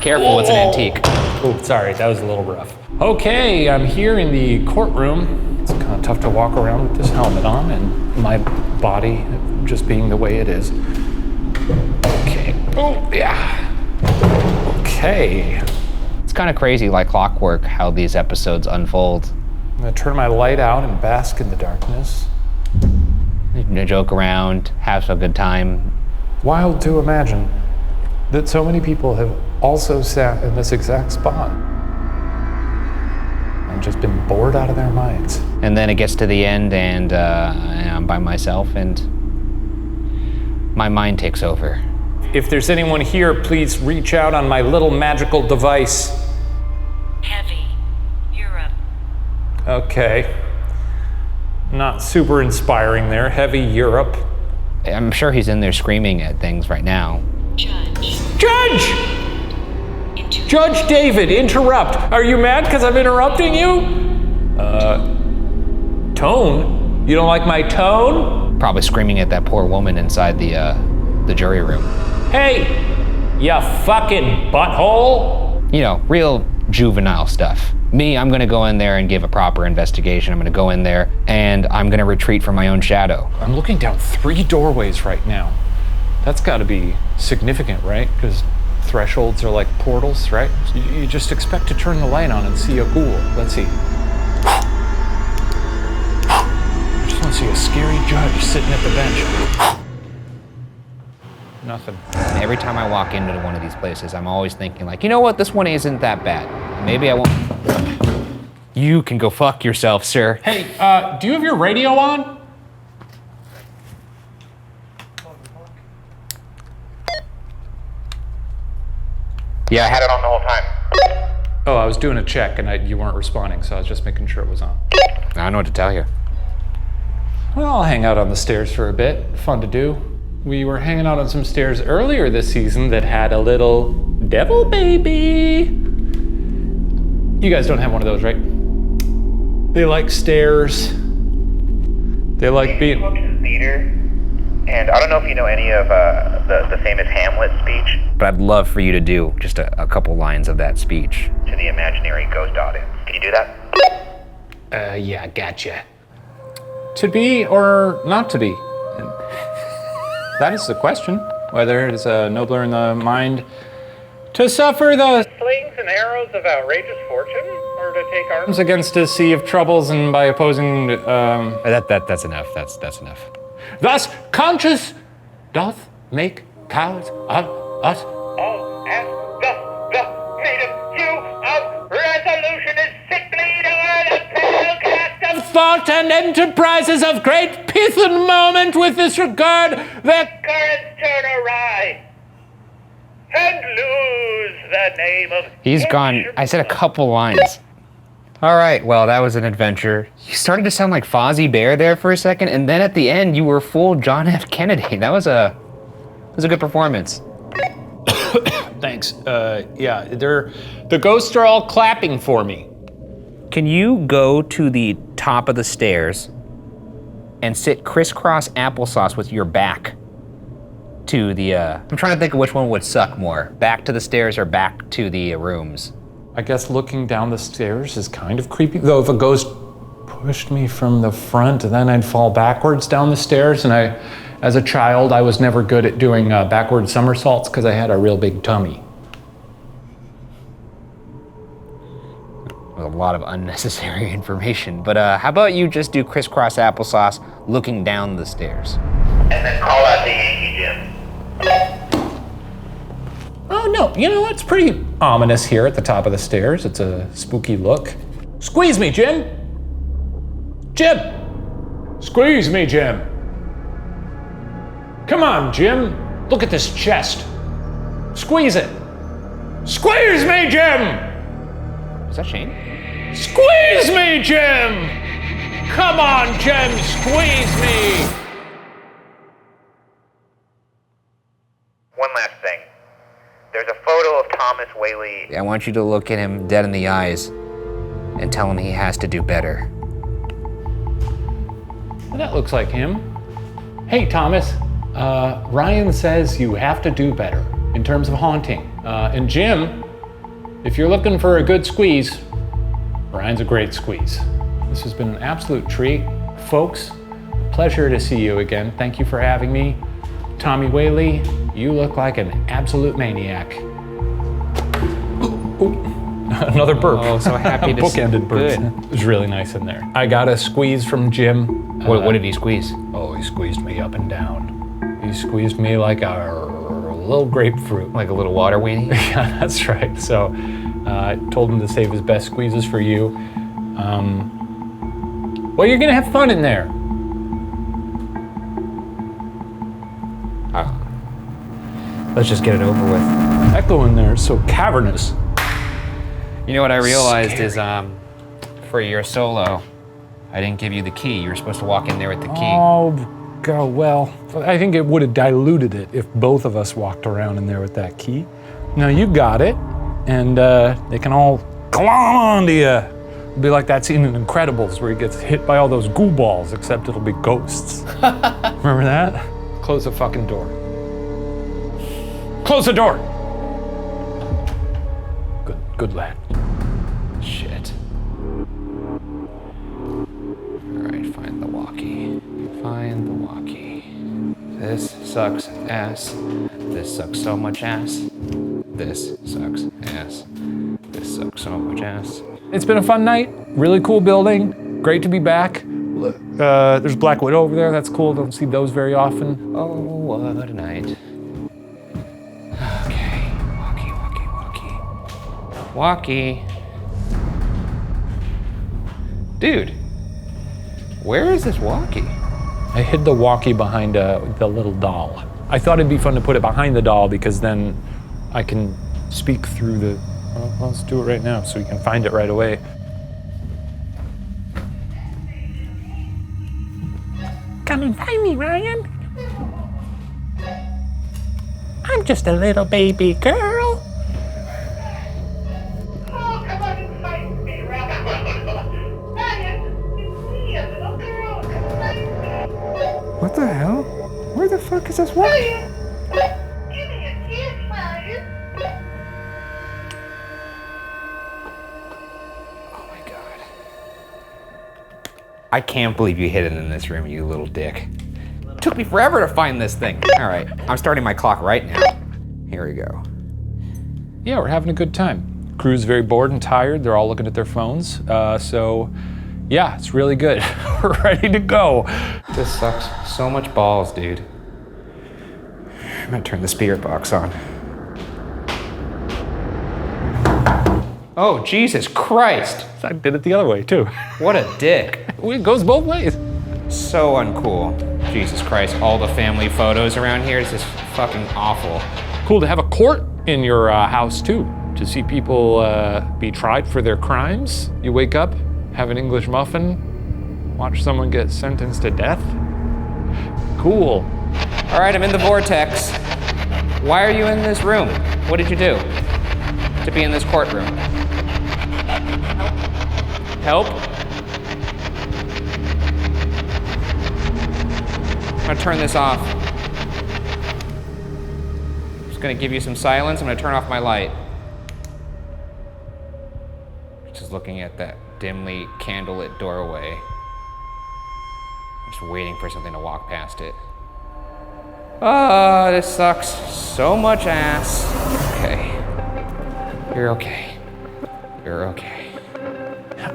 Careful, it's an antique. Oh, sorry, that was a little rough. Okay, I'm here in the courtroom. It's kind of tough to walk around with this helmet on and my body just being the way it is. Okay. Oh, yeah. Okay. It's kind of crazy, like clockwork, how these episodes unfold. I'm gonna turn my light out and bask in the darkness. You joke around, have a good time. Wild to imagine that so many people have also sat in this exact spot and just been bored out of their minds. And then it gets to the end and I'm by myself and my mind takes over. If there's anyone here, please reach out on my little magical device. Heavy. Europe. Okay. Not super inspiring there. Heavy Europe. I'm sure he's in there screaming at things right now. Judge. Judge! Judge David, interrupt. Are you mad because I'm interrupting you? Tone? You don't like my tone? Probably screaming at that poor woman inside the jury room. Hey, you fucking butthole. You know, real juvenile stuff. Me, I'm gonna go in there and give a proper investigation. I'm gonna go in there and I'm gonna retreat from my own shadow. I'm looking down 3 doorways right now. That's gotta be significant, right? Because thresholds are like portals, right? You just expect to turn the light on and see a ghoul. Let's see. I just want to see a scary judge sitting at the bench. Nothing. And every time I walk into one of these places, I'm always thinking like, you know what, this one isn't that bad. Maybe I won't. You can go fuck yourself, sir. Hey, do you have your radio on? Yeah, I had it on the whole time. Oh, I was doing a check and you weren't responding, so I was just making sure it was on. I don't know what to tell you. Well, I'll hang out on the stairs for a bit. Fun to do. We were hanging out on some stairs earlier this season that had a little devil baby. You guys don't have one of those, right? They like stairs. They like being... theater. And I don't know if you know any of the famous Hamlet speech. But I'd love for you to do just a couple lines of that speech. To the imaginary ghost audience. Can you do that? Yeah, gotcha. To be or not to be? That is the question. Whether it is nobler in the mind to suffer the slings and arrows of outrageous fortune, or to take arms against a sea of troubles and by opposing... That's enough. That's enough. Thus, conscience doth make cowards of us all, as the native hue of resolution is sickly to the pale cast of thought and enterprises of great pith and moment with this regard, the currents turn awry and lose the name of... He's gone. I said a couple lines. All right, well, that was an adventure. You started to sound like Fozzie Bear there for a second, and then at the end, you were full John F. Kennedy. That was a good performance. Thanks. Yeah, the ghosts are all clapping for me. Can you go to the top of the stairs and sit crisscross applesauce with your back to the, I'm trying to think of which one would suck more, back to the stairs or back to the rooms. I guess looking down the stairs is kind of creepy, though if a ghost pushed me from the front, then I'd fall backwards down the stairs, and as a child, I was never good at doing backward somersaults because I had a real big tummy. A lot of unnecessary information, but how about you just do crisscross applesauce looking down the stairs? And then call out the Yankee Jim. Oh no, you know, it's pretty ominous here at the top of the stairs. It's a spooky look. Squeeze me, Jim! Jim! Squeeze me, Jim! Come on, Jim! Look at this chest. Squeeze it! Squeeze me, Jim! Is that Shane? Squeeze me, Jim! Come on, Jim, squeeze me! One last thing. There's a photo of Thomas Whaley. I want you to look at him dead in the eyes and tell him he has to do better. Well, that looks like him. Hey, Thomas. Ryan says you have to do better in terms of haunting. And Jim, if you're looking for a good squeeze, Ryan's a great squeeze. This has been an absolute treat. Folks, pleasure to see you again. Thank you for having me. Tommy Whaley, you look like an absolute maniac. Another burp. Oh, so happy to see you. Bookended burp. It was really nice in there. I got a squeeze from Jim. What did he squeeze? Oh, he squeezed me up and down. He squeezed me like a little grapefruit. Like a little water weenie? Yeah, that's right. So I told him to save his best squeezes for you. Well, you're gonna have fun in there. Let's just get it over with. Echo in there is so cavernous. You know what I realized is, for your solo, I didn't give you the key. You were supposed to walk in there with the key. Oh, God, well, I think it would have diluted it if both of us walked around in there with that key. No, you got it, and they can all glom onto you. It'll be like that scene in Incredibles where he gets hit by all those goo balls, except it'll be ghosts. Remember that? Close the fucking door. Close the door! Good lad. Shit. Alright, find the walkie. Find the walkie. This sucks ass. This sucks so much ass. This sucks ass. This sucks so much ass. It's been a fun night. Really cool building. Great to be back. There's Black Widow over there, that's cool, don't see those very often. Oh, what a night. Okay, walkie. Dude, where is this walkie? I hid the walkie behind the little doll. I thought it'd be fun to put it behind the doll because then I can speak through the, well, let's do it right now so we can find it right away. Come and find me, Ryan. I'm just a little baby girl. What the hell? Where the fuck is this walkie? Oh my god. I can't believe you hid it in this room, you little dick. It took me forever to find this thing. All right, I'm starting my clock right now. Here we go. Yeah, we're having a good time. Crew's very bored and tired. They're all looking at their phones. So yeah, it's really good. We're ready to go. This sucks so much balls, dude. I'm gonna turn the spirit box on. Oh, Jesus Christ. I did it the other way too. What a dick. It goes both ways. So uncool. Jesus Christ, all the family photos around here is just fucking awful. Cool to have a court in your house too, to see people be tried for their crimes. You wake up, have an English muffin, watch someone get sentenced to death. Cool. All right, I'm in the vortex. Why are you in this room? What did you do to be in this courtroom? Help? I'm gonna turn this off. I'm just gonna give you some silence. I'm gonna turn off my light. Just looking at that dimly candlelit doorway. I'm just waiting for something to walk past it. Oh, this sucks so much ass. Okay. You're okay. You're okay.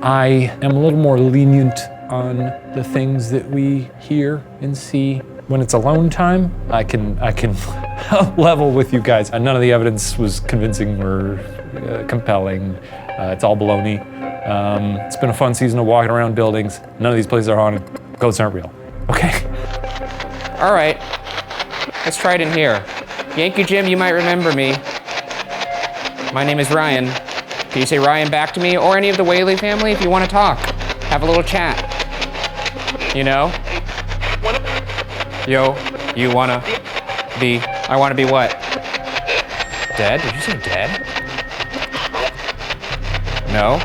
I am a little more lenient on the things that we hear and see. When it's alone time, I can level with you guys. None of the evidence was convincing or compelling. It's all baloney. It's been a fun season of walking around buildings. None of these places are haunted. Ghosts aren't real. Okay? All right. Let's try it in here. Yankee Jim, you might remember me. My name is Ryan. Can you say Ryan back to me or any of the Whaley family if you want to talk? Have a little chat. You know? Yo, you wanna be, I wanna be what? Dead? Did you say dead? No?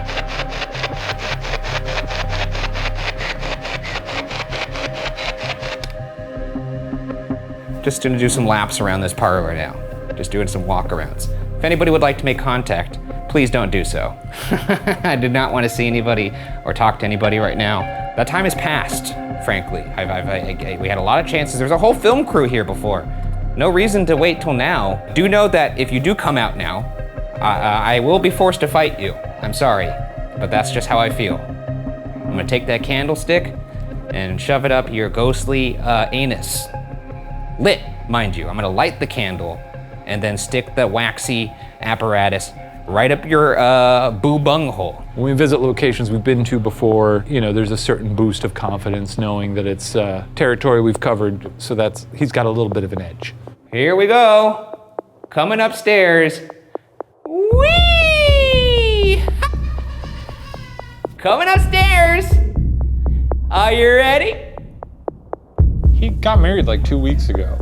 Just gonna do some laps around this parlor now. Just doing some walkarounds. If anybody would like to make contact, please don't do so. I did not want to see anybody or talk to anybody right now. That time has passed, frankly. We had a lot of chances. There's a whole film crew here before. No reason to wait till now. Do know that if you do come out now, I will be forced to fight you. I'm sorry, but that's just how I feel. I'm gonna take that candlestick and shove it up your ghostly anus. Lit, mind you. I'm gonna light the candle and then stick the waxy apparatus right up your boo bung hole. When we visit locations we've been to before, you know, there's a certain boost of confidence knowing that it's territory we've covered, so he's got a little bit of an edge. Here we go. Coming upstairs. Whee! Coming upstairs. Are you ready? He got married like 2 weeks ago,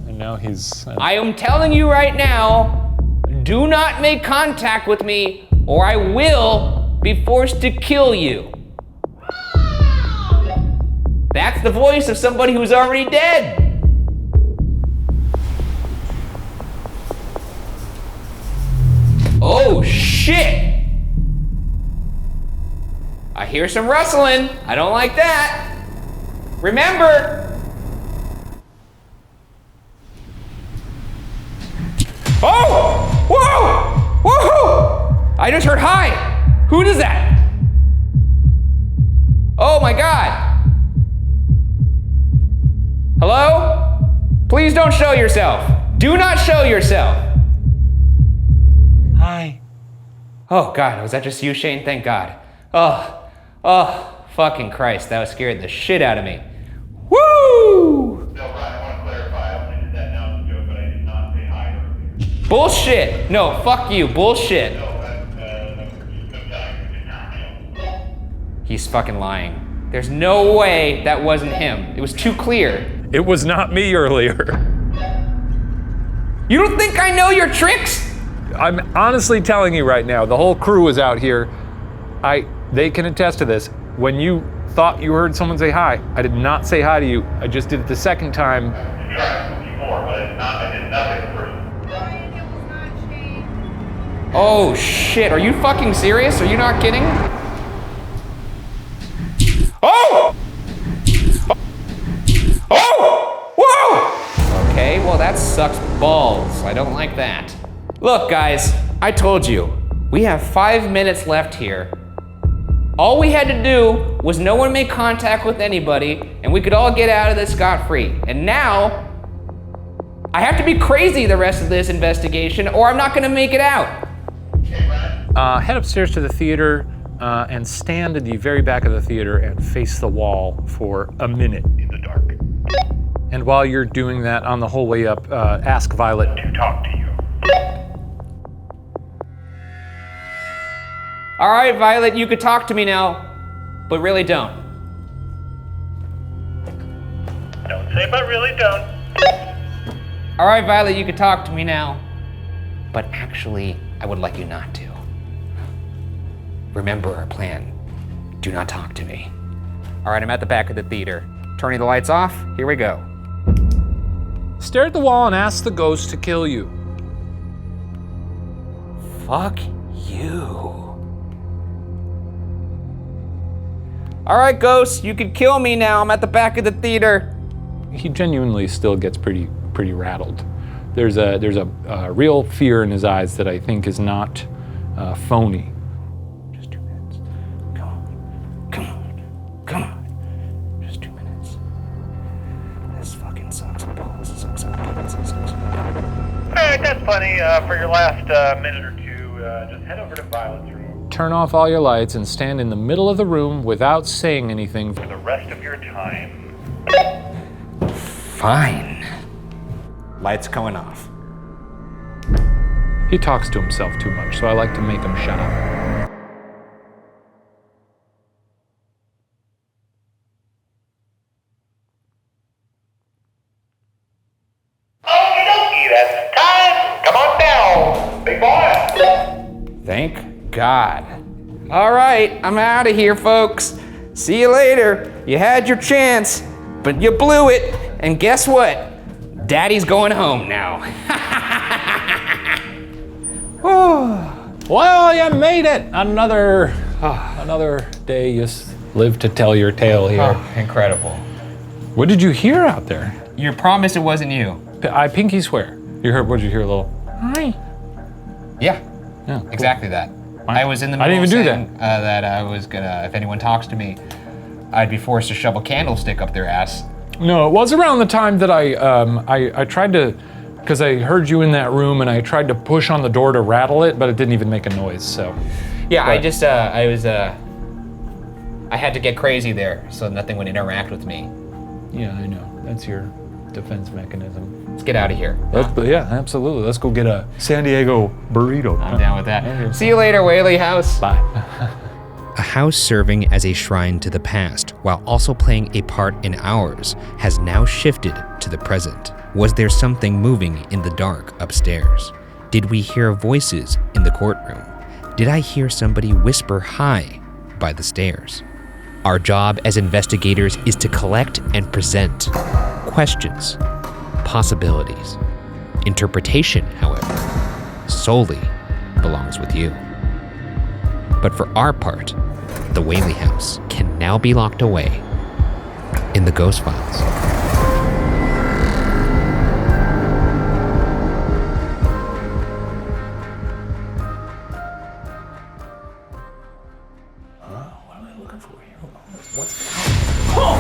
and now he's... I am telling you right now, do not make contact with me, or I will be forced to kill you. That's the voice of somebody who's already dead. Oh, shit! I hear some rustling. I don't like that. Remember, oh! Whoa! Whoa! I just heard hi! Who is that? Oh my god! Hello? Please don't show yourself. Do not show yourself. Hi. Oh God, was that just you, Shane? Thank God. Oh, fucking Christ, that scared the shit out of me. Woo! No, Brian, I want to clarify. I only did that now as a joke, but I did not say hi earlier. Bullshit. No, fuck you, bullshit. He's fucking lying. There's no way that wasn't him. It was too clear. It was not me earlier. You don't think I know your tricks? I'm honestly telling you right now, the whole crew is out here. They can attest to this. When you thought you heard someone say hi, I did not say hi to you. I just did it the second time. Oh shit, are you fucking serious? Are you not kidding? Oh! Oh! Whoa! Okay, well that sucks balls. I don't like that. Look guys, I told you, we have 5 minutes left here. All we had to do was no one make contact with anybody and we could all get out of this scot-free. And now, I have to be crazy the rest of this investigation or I'm not gonna make it out. Head upstairs to the theater and stand in the very back of the theater and face the wall for a minute in the dark. And while you're doing that, on the whole way up, ask Violet to talk to you. All right, Violet, you could talk to me now, but really don't. Don't say but really don't. All right, Violet, you could talk to me now, but actually, I would like you not to. Remember our plan. Do not talk to me. All right, I'm at the back of the theater. Turning the lights off, here we go. Stare at the wall and ask the ghost to kill you. Fuck you. All right, ghost, you can kill me now. I'm at the back of the theater. He genuinely still gets pretty rattled. There's a real fear in his eyes that I think is not phony. Just 2 minutes. Come on. Just 2 minutes. This fucking sucks balls. Sucks balls. All right, that's plenty for your last minute or two. Just head over to Violet's room. Turn off all your lights and stand in the middle of the room without saying anything For the rest of your time. Fine. Lights going off. He talks to himself too much, so I like to make him shut up. Okie dokie, that's time. Come on down, big boy. Thank God. All right, I'm out of here, folks. See you later. You had your chance, but you blew it. And guess what? Daddy's going home now. Well, you made it. Another day. You live to tell your tale here. Oh, incredible. What did you hear out there? You promised it wasn't you. I pinky swear. You heard? What did you hear? A little. Hi. Yeah. Yeah. Cool. Exactly that. I was in the middle I didn't even of do saying, that I was gonna, if anyone talks to me, I'd be forced to shove a candlestick up their ass. No, it was around the time that I tried to, because I heard you in that room and I tried to push on the door to rattle it, but it didn't even make a noise. So. Yeah, but I had to get crazy there so nothing would interact with me. Yeah, I know. That's your defense mechanism. Let's get out of here. Yeah, absolutely. Let's go get a San Diego burrito. I'm down with that. See you later, Whaley House. Bye. A house serving as a shrine to the past while also playing a part in ours has now shifted to the present. Was there something moving in the dark upstairs? Did we hear voices in the courtroom? Did I hear somebody whisper hi by the stairs? Our job as investigators is to collect and present questions, possibilities. Interpretation, however, solely belongs with you. But for our part, the Whaley house can now be locked away in the Ghost Files.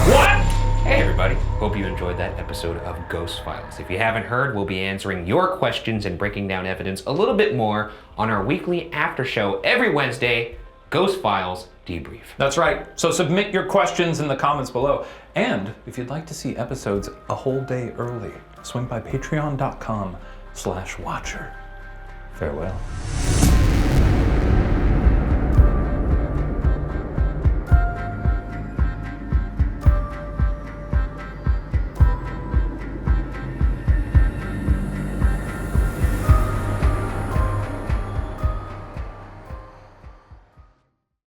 What? Hey, Hey everybody, hope you enjoyed that episode of Ghost Files. If you haven't heard, we'll be answering your questions and breaking down evidence a little bit more on our weekly after show every Wednesday, Ghost Files Debrief. That's right. So submit your questions in the comments below. And if you'd like to see episodes a whole day early, swing by patreon.com/watcher. Farewell.